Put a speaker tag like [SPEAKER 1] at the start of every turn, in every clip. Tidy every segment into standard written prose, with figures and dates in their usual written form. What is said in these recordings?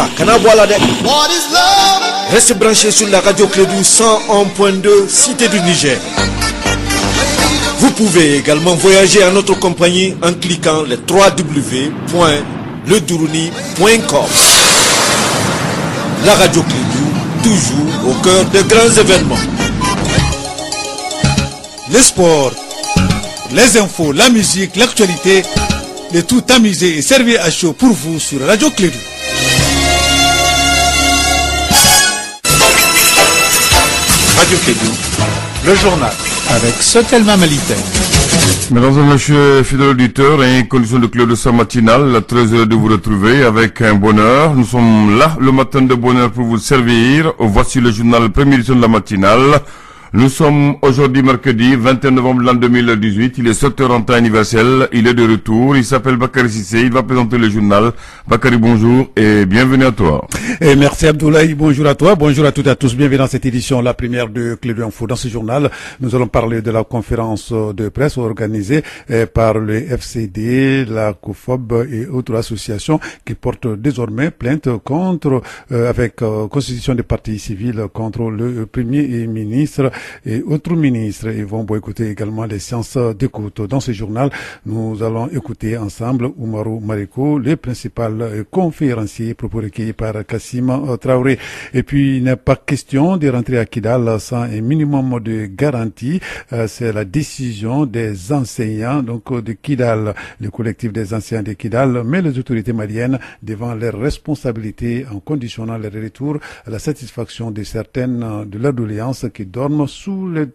[SPEAKER 1] ça, Kanabwala de. Restez branchés sur la radio Clédou 101.2, Cité du Niger. Vous pouvez également voyager en notre compagnie en cliquant le www.ledourouni.com. La radio Clédou, toujours au cœur de grands événements.
[SPEAKER 2] Les sports, les infos, la musique, l'actualité, le tout amusé et servi à chaud pour vous sur Radio Clédou.
[SPEAKER 1] Radio Clédou, le journal.
[SPEAKER 2] Avec Sotelma Malitaire.
[SPEAKER 3] Mesdames et messieurs, fidèles auditeurs, et condition de clé de sa matinale, très heureux de vous retrouver avec un bonheur. Nous sommes là le matin de bonheur pour vous servir. Voici le journal première édition de la matinale. Nous sommes aujourd'hui mercredi 21 novembre l'an 2018, il est 7h en temps universel, il est de retour, il s'appelle Bakary Sissé, il va présenter le journal. Bakary, bonjour et bienvenue à toi.
[SPEAKER 2] Et merci Abdoulaye, bonjour à toi, bonjour à toutes et à tous, bienvenue dans cette édition, la première de Clédou Info. Dans ce journal, nous allons parler de la conférence de presse organisée par le FCD, la COFOB et autres associations qui portent désormais plainte contre, avec constitution des partis civils contre le Premier ministre et autres ministres. Ils vont boycotter également les séances d'écoute. Dans ce journal, nous allons écouter ensemble Oumarou Mariko, le principal conférencier, propos recueillis par Kassim Traoré. Et puis, il n'est pas question de rentrer à Kidal sans un minimum de garantie. C'est la décision des enseignants, donc de Kidal, le collectif des enseignants de Kidal, mais les autorités maliennes devant leurs responsabilités en conditionnant leur retour à la satisfaction de certaines de leurs doléances qui dorment sous les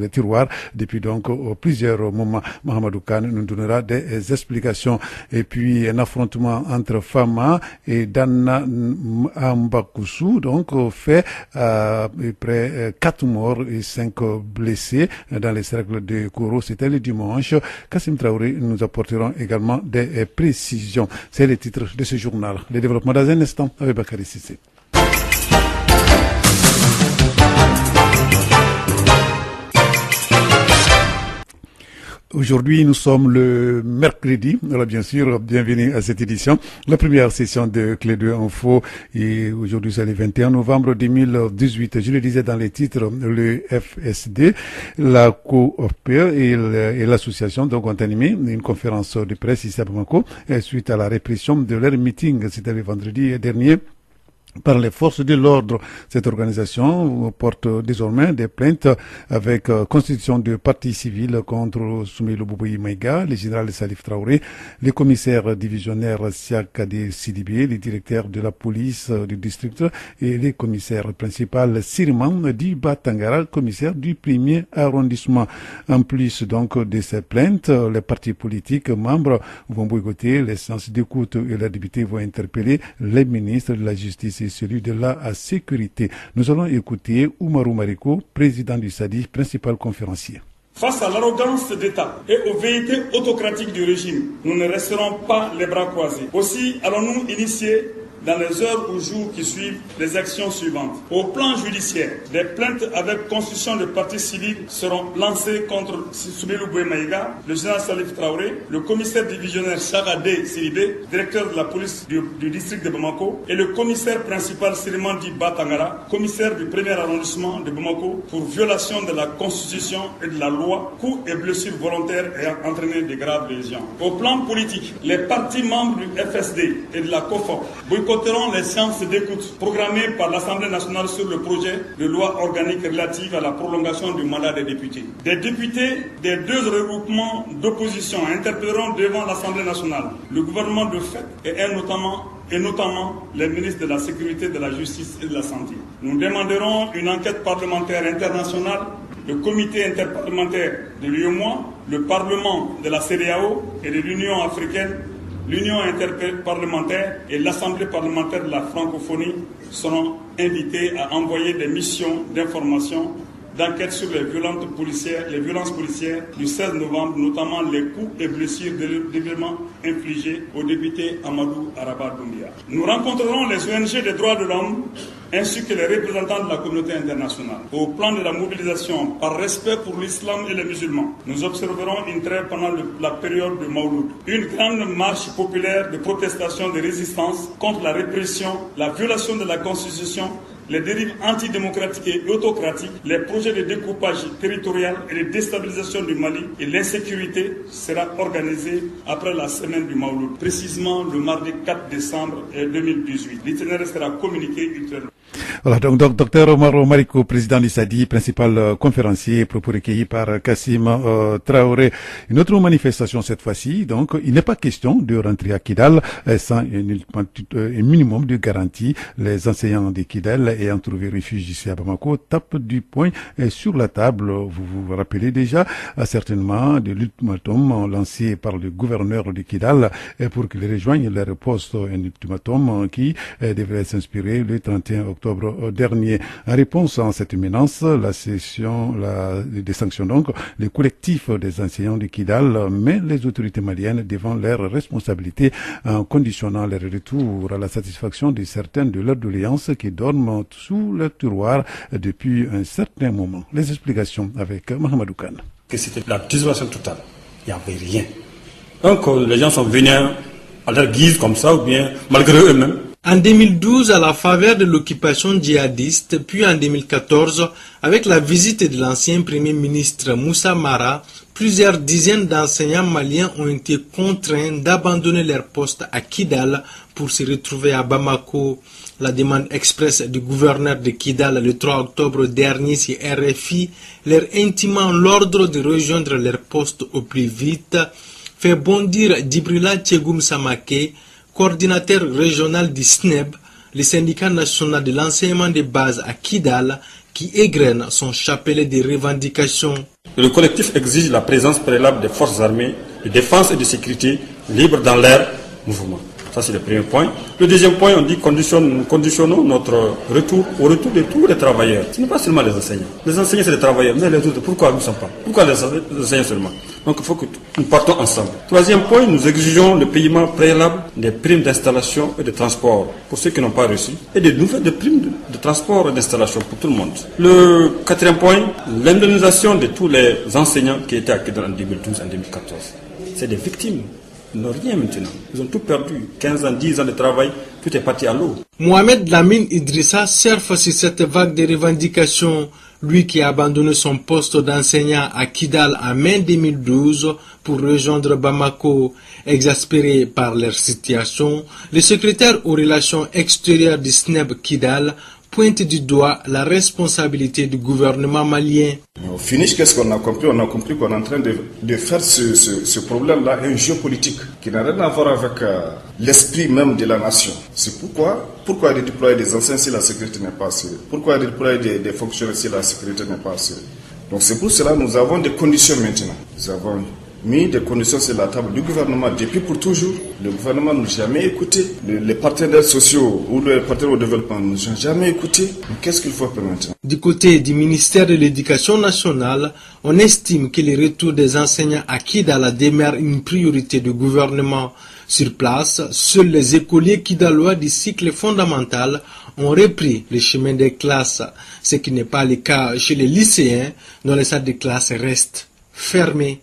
[SPEAKER 2] tiroirs depuis donc plusieurs moments. Mahamadou Khan nous donnera des explications. Et puis un affrontement entre Fama et Dana Ambakusu donc fait près 4 morts et 5 blessés dans les cercles de Koro. C'était le dimanche. Kassim Traoré nous apporteront également des précisions. C'est le titre de ce journal. Le développement dans un instant avec Bakary Sissé. Aujourd'hui, nous sommes le mercredi. Alors, bien sûr, bienvenue à cette édition. La première session de Clédou Info. Et aujourd'hui, c'est le 21 novembre 2018. Je le disais dans les titres, le FSD, la COOP et l'association donc ont animé une conférence de presse ici à Bamako suite à la répression de leur meeting. C'était le vendredi dernier par les forces de l'ordre. Cette organisation porte désormais des plaintes avec constitution de partis civils contre Soumaïlou Boubouyi Maïga, le général Salif Traoré, le commissaire divisionnaire Siakade Sidibé, le directeur de la police du district et le commissaire principal Sirman Diba Tangara, commissaire du premier arrondissement. En plus donc de ces plaintes, les partis politiques membres vont boycotter les séances d'écoute et les députés vont interpeller les ministres de la justice et celui de la sécurité. Nous allons écouter Oumarou Mariko, président du SADI, principal conférencier.
[SPEAKER 4] Face à l'arrogance d'État et aux velléités autocratiques du régime, nous ne resterons pas les bras croisés. Aussi allons-nous initier dans les heures ou jours qui suivent les actions suivantes. Au plan judiciaire, des plaintes avec constitution de partis civiques seront lancées contre Soumaïlou Boubouyi Maïga, le général Salif Traoré, le commissaire divisionnaire Siakade Sidibé, directeur de la police du district de Bamako, et le commissaire principal Sirman Diba Tangara, commissaire du premier arrondissement de Bamako, pour violation de la Constitution et de la loi, coups et blessures volontaires ayant entraîné de graves lésions. Au plan politique, les partis membres du FSD et de la COFOP boycotteront les séances d'écoute programmées par l'Assemblée nationale sur le projet de loi organique relative à la prolongation du mandat des députés. Des députés des deux regroupements d'opposition interpelleront devant l'Assemblée nationale le gouvernement de fait et notamment les ministres de la Sécurité, de la Justice et de la Santé. Nous demanderons une enquête parlementaire internationale, le comité interparlementaire de l'UEMOA, le Parlement de la CEDEAO et de l'Union africaine, l'Union interparlementaire et l'Assemblée parlementaire de la francophonie seront invités à envoyer des missions d'information d'enquête sur les violences policières du 16 novembre, notamment les coups et blessures délibérément infligés au député Amadou Araba Doumbia. Nous rencontrerons les ONG des droits de l'homme ainsi que les représentants de la communauté internationale. Au plan de la mobilisation, par respect pour l'islam et les musulmans, nous observerons une trêve pendant la période de Mawlud. Une grande marche populaire de protestation de résistance contre la répression, la violation de la Constitution, les dérives antidémocratiques et autocratiques, les projets de découpage territorial et de déstabilisation du Mali et l'insécurité sera organisée après la semaine du Mawlud, précisément le mardi 4 décembre 2018. L'itinéraire sera communiqué ultérieurement.
[SPEAKER 2] Voilà, donc Dr Omar Mariko, président du SADI, principal conférencier, propos recueillis par Kassim Traoré. Une autre manifestation cette fois-ci, donc il n'est pas question de rentrer à Kidal sans un minimum de garantie. Les enseignants de Kidal ayant trouvé refuge ici à Bamako tapent du poing sur la table. Vous vous rappelez déjà certainement de l'ultimatum lancé par le gouverneur de Kidal pour qu'il rejoigne leur poste, un ultimatum qui devrait s'inspirer le 31 octobre dernier. En réponse à cette menace, des sanctions donc, le collectif des enseignants de Kidal met les autorités maliennes devant leurs responsabilités en conditionnant leur retour à la satisfaction de certaines de leurs doléances qui dorment sous le tiroir depuis un certain moment. Les explications avec Mahamadou Khan.
[SPEAKER 5] Que c'était la désolation totale. Il n'y avait rien. Donc les gens sont venus à leur guise comme ça ou bien malgré eux-mêmes.
[SPEAKER 6] En 2012, à la faveur de l'occupation djihadiste, puis en 2014, avec la visite de l'ancien Premier ministre Moussa Mara, plusieurs dizaines d'enseignants maliens ont été contraints d'abandonner leur poste à Kidal pour se retrouver à Bamako. La demande expresse du gouverneur de Kidal le 3 octobre dernier sur RFI, leur intimant l'ordre de rejoindre leur poste au plus vite, fait bondir Djibrila Tchegoum Samake, coordinateur régional du SNEB, le syndicat national de l'enseignement de base à Kidal, qui égrène son chapelet de revendications.
[SPEAKER 5] Le collectif exige la présence préalable des forces armées de défense et de sécurité libres dans leur mouvement. Ça, c'est le premier point. Le deuxième point, on dit nous conditionnons notre retour au retour de tous les travailleurs. Ce n'est pas seulement les enseignants. Les enseignants, c'est les travailleurs. Mais les autres, pourquoi nous ne sommes pas? Pourquoi les enseignants seulement? Donc, il faut que nous partons ensemble. Troisième point, nous exigeons le paiement préalable des primes d'installation et de transport pour ceux qui n'ont pas reçu et des nouvelles primes de transport et d'installation pour tout le monde. Le quatrième point, l'indemnisation de tous les enseignants qui étaient acquis en 2012 et 2014. C'est des victimes. Ils n'ont rien maintenant. Ils ont tout perdu. 15 ans, 10 ans de travail, tout est parti à l'eau.
[SPEAKER 6] Mohamed Lamine Idrissa surfe sur cette vague de revendications. Lui qui a abandonné son poste d'enseignant à Kidal en mai 2012 pour rejoindre Bamako, exaspéré par leur situation, le secrétaire aux relations extérieures du SNEB Kidal pointe du doigt la responsabilité du gouvernement malien.
[SPEAKER 7] Au finish, qu'est-ce qu'on a compris? On a compris qu'on est en train de faire ce problème-là un jeu politique qui n'a rien à voir avec l'esprit même de la nation. C'est pourquoi déployer des enseignants si la sécurité n'est pas assurée? Pourquoi déployer des fonctionnaires si la sécurité n'est pas assurée? Donc c'est pour cela que nous avons des conditions maintenant. Nous avons mis des conditions sur la table du gouvernement depuis pour toujours. Le gouvernement ne nous a jamais écouté. Les partenaires sociaux ou les partenaires au développement ne nous ont jamais écouté. Qu'est-ce qu'il faut faire maintenant?
[SPEAKER 6] Du côté du ministère de l'Éducation nationale, on estime que le retour des enseignants à Kidal demeure une priorité du gouvernement. Sur place, seuls les écoliers kidalois du cycle fondamental ont repris le chemin des classes, ce qui n'est pas le cas chez les lycéens dont les salles de classe restent fermées.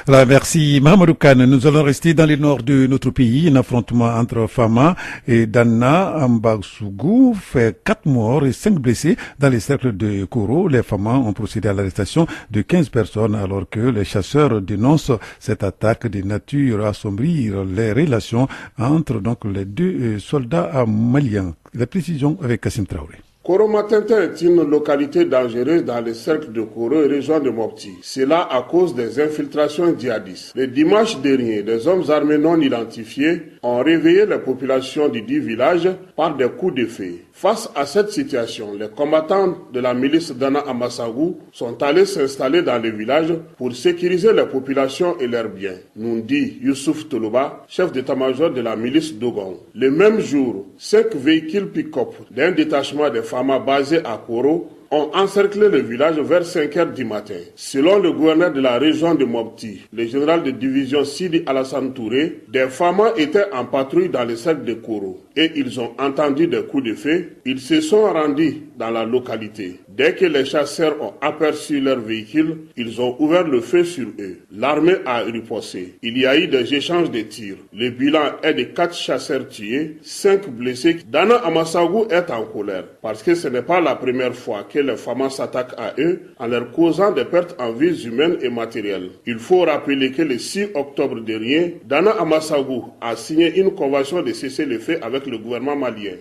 [SPEAKER 2] Voilà, merci Mahamadou Khan. Nous allons rester dans le nord de notre pays. Un affrontement entre Fama et Danna Ambasougou fait 4 morts et 5 blessés dans les cercles de Koro. Les Fama ont procédé à l'arrestation de 15 personnes alors que les chasseurs dénoncent cette attaque de nature à assombrir les relations entre donc les deux soldats maliens. La précision avec Kassim Traoré.
[SPEAKER 8] Koro-Matintin est une localité dangereuse dans le cercle de Koro et région de Mopti. Cela à cause des infiltrations djihadistes. Le dimanche dernier, des hommes armés non identifiés ont réveillé la population du dit village par des coups de feu. Face à cette situation, les combattants de la milice Danna Ambasougou sont allés s'installer dans le village pour sécuriser la population et leurs biens, nous dit Youssouf Toloba, chef d'état-major de la milice Dogon. Le même jour, 5 véhicules pick-up d'un détachement des FAMA basés à Koro ont encerclé le village vers 5 heures du matin. Selon le gouverneur de la région de Mopti, le général de division Sidi Alassane Touré, des Famas étaient en patrouille dans le cercle de Koro et ils ont entendu des coups de feu. Ils se sont rendus dans la localité. Dès que les chasseurs ont aperçu leur véhicule, ils ont ouvert le feu sur eux. L'armée a riposté. Il y a eu des échanges de tirs. Le bilan est de 4 chasseurs tués, 5 blessés. Dana Amassagou est en colère parce que ce n'est pas la première fois que les Famas s'attaquent à eux en leur causant des pertes en vies humaines et matérielles. Il faut rappeler que le 6 octobre dernier, Dana Amassagou a signé une convention de cessez-le-feu avec le gouvernement malien.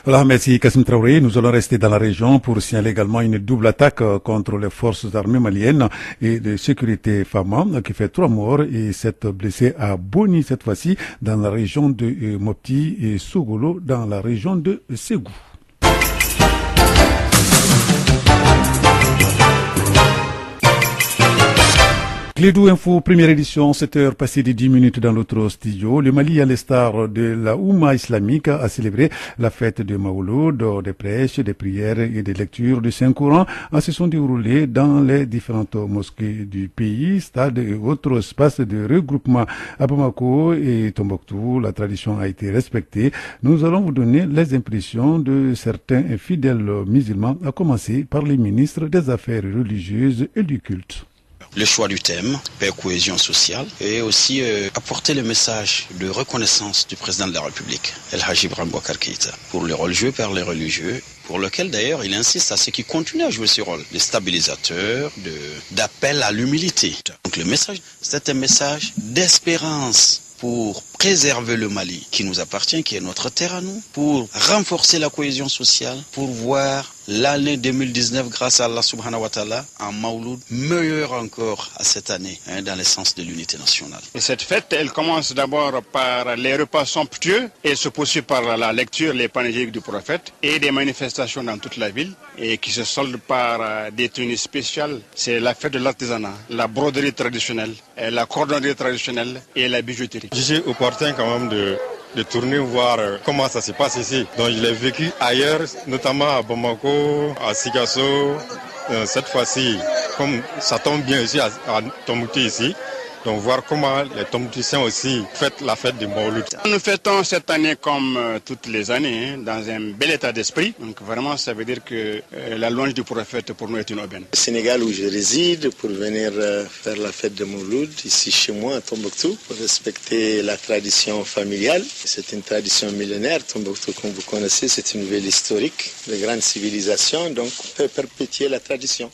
[SPEAKER 2] Voilà, merci Kassim Traoré. Nous allons rester dans la région pour signaler également une double attaque contre les forces armées maliennes et de sécurité FAMA qui fait 3 morts et 7 blessés à Boni cette fois-ci dans la région de Mopti et Sogolo dans la région de Ségou. Clédou Info, première édition, 7h passées de 10 minutes dans l'autre studio. Le Mali, à l'instar de la Oumma islamique, a célébré la fête de Mawlud, des prêches, des prières et des lectures du Saint-Coran se sont déroulées dans les différentes mosquées du pays, stades et autres espaces de regroupement. À Bamako et Tombouctou, la tradition a été respectée. Nous allons vous donner les impressions de certains fidèles musulmans, à commencer par les ministres des Affaires religieuses et du culte.
[SPEAKER 9] Le choix du thème, paix, cohésion sociale, et aussi apporter le message de reconnaissance du président de la République, El Hadji Ibrahim Boubacar Keïta, pour le rôle joué par les religieux, pour lequel d'ailleurs il insiste à ceux qui continuent à jouer ce rôle, de stabilisateur, d'appel à l'humilité. Donc le message, c'est un message d'espérance pour préserver le Mali qui nous appartient, qui est notre terre à nous, pour renforcer la cohésion sociale, pour voir l'année 2019 grâce à Allah subhanahu wa ta'ala en Mawlud meilleur encore à cette année dans l'essence de l'unité nationale.
[SPEAKER 10] Et cette fête, elle commence d'abord par les repas somptueux et se poursuit par la lecture, les panégyriques du prophète et des manifestations dans toute la ville et qui se soldent par des tenues spéciales. C'est la fête de l'artisanat, la broderie traditionnelle, la cordonnerie traditionnelle et la bijouterie.
[SPEAKER 11] Je suis opportun quand même de tourner voir comment ça se passe ici. Donc je l'ai vécu ailleurs, notamment à Bamako, à Sikasso. Cette fois-ci, comme ça tombe bien ici à Tombouctou ici, donc voir comment les Tombouctoutiens aussi fêtent la fête de Mawlud.
[SPEAKER 10] Nous fêtons cette année comme toutes les années, dans un bel état d'esprit. Donc vraiment, ça veut dire que la louange du prophète pour nous est une aubaine.
[SPEAKER 12] Au Sénégal où je réside, pour venir faire la fête de Mawlud, ici chez moi à Tombouctou, pour respecter la tradition familiale. C'est une tradition millénaire. Tombouctou, comme vous connaissez, c'est une ville historique de grande civilisation, donc on peut perpétuer la tradition.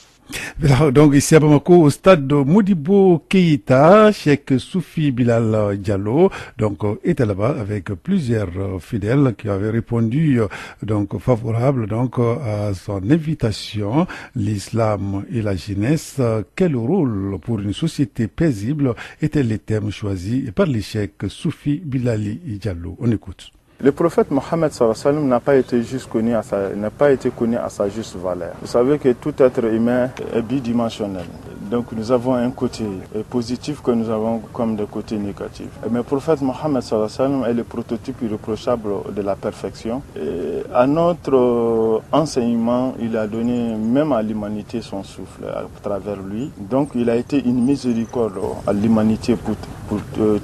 [SPEAKER 2] Donc ici à Bamako, au stade de Modibo Keïta, Cheikh Soufi Bilal Diallo, donc était là-bas avec plusieurs fidèles qui avaient répondu donc favorable donc à son invitation. L'islam et la jeunesse, quel rôle pour une société paisible étaient les thèmes choisis par le Cheikh Soufi Bilal Diallo. On écoute.
[SPEAKER 13] Le prophète Mohammed n'a pas été connu à sa juste valeur. Vous savez que tout être humain est bidimensionnel. Donc nous avons un côté positif que nous avons comme des côtés négatifs. Mais le prophète Mohammed est le prototype irréprochable de la perfection. Et à notre enseignement, il a donné même à l'humanité son souffle à travers lui. Donc il a été une miséricorde à l'humanité pour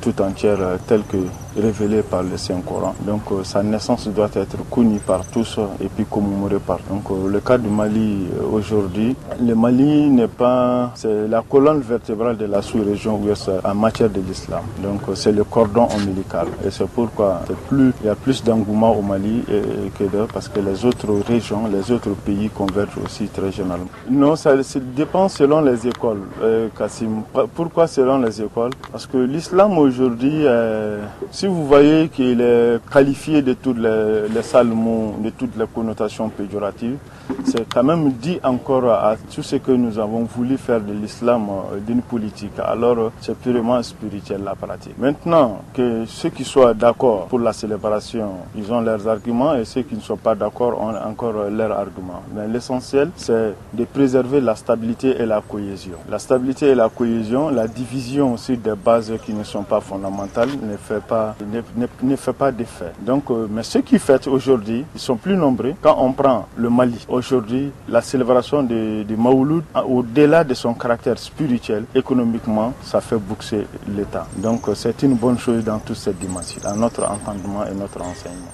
[SPEAKER 13] tout entière telle que révélée par le Saint-Coran. Donc sa naissance doit être connue par tous et puis commémorée par. Donc le cas du Mali aujourd'hui, le Mali n'est pas, c'est la colonne vertébrale de la sous-région ouest en matière de l'islam. Donc c'est le cordon ombilical et c'est pourquoi il y a plus d'engouement au Mali que d'autres parce que les autres régions, les autres pays convergent aussi très généralement. Non, ça dépend selon les écoles, Kassim. Pourquoi selon les écoles? Parce que l'islam aujourd'hui, si vous voyez qu'il est qualifié de tous les sales mots, de toutes les connotations péjoratives, c'est quand même dit encore à tout ce que nous avons voulu faire de l'islam d'une politique. Alors c'est purement spirituel la pratique. Maintenant, que ceux qui soient d'accord pour la célébration, ils ont leurs arguments et ceux qui ne sont pas d'accord ont encore leurs arguments. Mais l'essentiel, c'est de préserver la stabilité et la cohésion. La stabilité et la cohésion, la division aussi des bases qui ne sont pas fondamentales ne fait pas d'effet. Donc, mais ceux qui fêtent aujourd'hui, ils sont plus nombreux. Quand on prend le Mali, aujourd'hui, la célébration du Mawlud, au-delà de son caractère spirituel, économiquement, ça fait bourser l'État. Donc, c'est une bonne chose dans toute cette dimension, dans notre entendement et notre enseignement.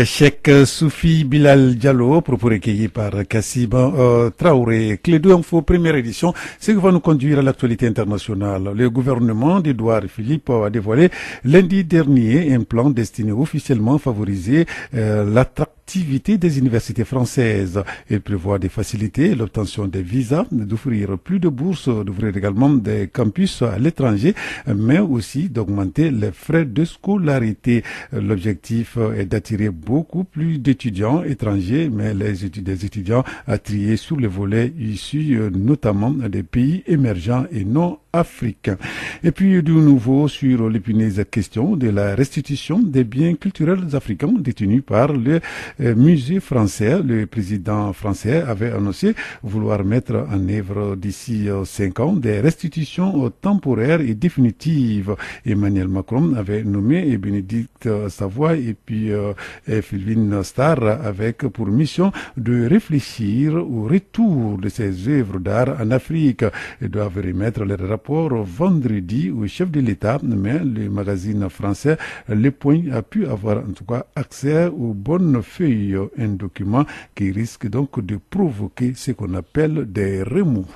[SPEAKER 2] Cheikh Soufi Bilal Diallo, propos recueillis par Kassiba Traoré. Clé 2 Info, première édition, c'est qui va nous conduire à l'actualité internationale. Le gouvernement d'Edouard Philippe a dévoilé lundi dernier un plan destiné officiellement à favoriser l'attractivité des universités françaises. Il prévoit de faciliter l'obtention des visas, d'offrir plus de bourses, d'ouvrir également des campus à l'étranger, mais aussi d'augmenter les frais de scolarité. L'objectif est d'attirer beaucoup plus d'étudiants étrangers, mais des étudiants à trier sur les volets issus notamment des pays émergents et non africains. Et puis de nouveau sur l'épineuse question de la restitution des biens culturels africains détenus par le musée français. Le président français avait annoncé vouloir mettre en œuvre d'ici 5 ans des restitutions temporaires et définitives. Emmanuel Macron avait nommé Bénédicte Savoy et puis Philvin Starr avec pour mission de réfléchir au retour de ces œuvres d'art en Afrique. Ils doivent remettre leur rapport vendredi au chef de l'État, mais le magazine français Le Point a pu avoir en tout cas accès aux bonnes feuilles, un document qui risque donc de provoquer ce qu'on appelle des remous.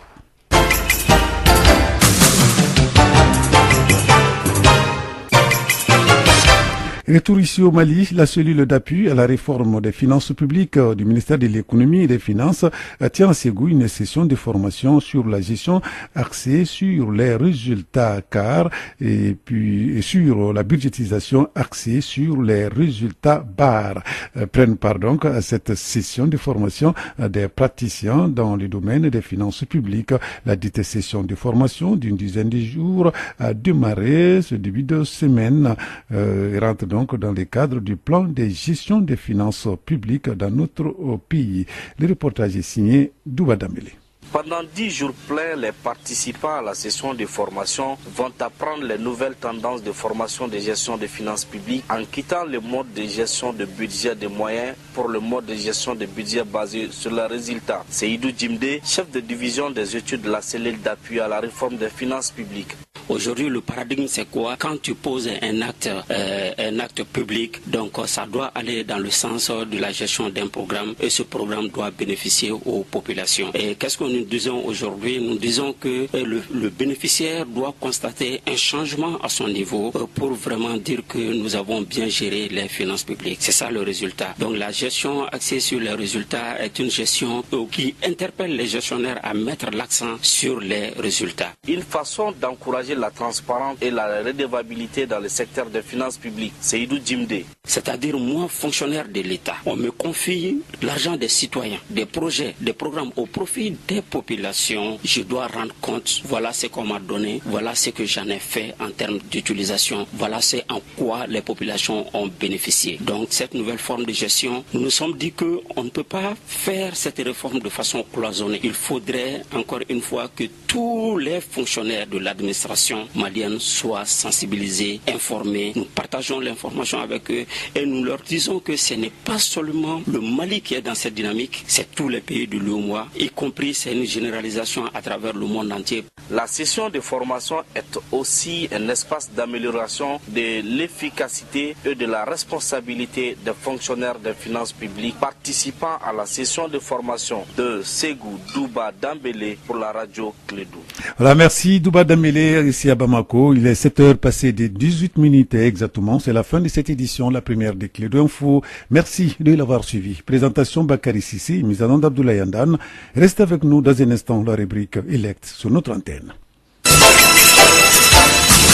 [SPEAKER 2] Retour ici au Mali, la cellule d'appui à la réforme des finances publiques du ministère de l'économie et des finances tient à Ségou une session de formation sur la gestion axée sur les résultats CAR et puis sur la budgétisation axée sur les résultats BAR. Prennent part donc à cette session de formation des praticiens dans le domaine des finances publiques. La dite session de formation d'une dizaine de jours a démarré ce début de semaine et rentre donc dans le cadre du plan de gestion des finances publiques dans notre pays. Le reportage est signé Douba Damele.
[SPEAKER 14] Pendant 10 jours pleins, les participants à la session de formation vont apprendre les nouvelles tendances de formation de gestion des finances publiques en quittant le mode de gestion de budget des moyens pour le mode de gestion de budget basé sur les résultats. Seydou Djimde, chef de division des études de la cellule d'appui à la réforme des finances publiques.
[SPEAKER 15] Aujourd'hui, le paradigme, c'est quoi? Quand tu poses un acte public, donc ça doit aller dans le sens de la gestion d'un programme et ce programme doit bénéficier aux populations. Et qu'est-ce que nous disons aujourd'hui? Nous disons que le bénéficiaire doit constater un changement à son niveau pour vraiment dire que nous avons bien géré les finances publiques. C'est ça le résultat. Donc la gestion axée sur les résultats est une gestion qui interpelle les gestionnaires à mettre l'accent sur les résultats.
[SPEAKER 14] Une façon d'encourager la transparence et la redevabilité dans le secteur des finances publiques. Seydou Djimde.
[SPEAKER 15] C'est-à-dire moi, fonctionnaire de l'État, on me confie l'argent des citoyens, des projets, des programmes au profit des populations. Je dois rendre compte, voilà ce qu'on m'a donné, voilà ce que j'en ai fait en termes d'utilisation, voilà ce en quoi les populations ont bénéficié. Donc cette nouvelle forme de gestion, nous nous sommes dit qu'on ne peut pas faire cette réforme de façon cloisonnée. Il faudrait encore une fois que tous les fonctionnaires de l'administration malienne soient sensibilisés, informés. Nous partageons l'information avec eux et nous leur disons que ce n'est pas seulement le Mali qui est dans cette dynamique, c'est tous les pays de l'UEMOA, y compris c'est une généralisation à travers le monde entier.
[SPEAKER 14] La session de formation est aussi un espace d'amélioration de l'efficacité et de la responsabilité des fonctionnaires des finances publiques participant à la session de formation de Ségou Douba Dambélé pour la radio Clédou.
[SPEAKER 2] Voilà, merci Douba Dambélé ici à Bamako. Il est 7h passé de 18 minutes exactement. C'est la fin de cette édition, la première des Clédou Info. Merci de l'avoir suivi. Présentation Bakary Sissi, mise en onde Abdoulaye Andan. Restez avec nous dans un instant, la rubrique Elect sur notre antenne.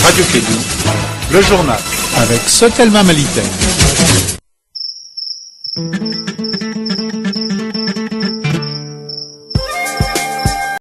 [SPEAKER 16] Radio Clédou, le journal avec Sotelma Malitaire.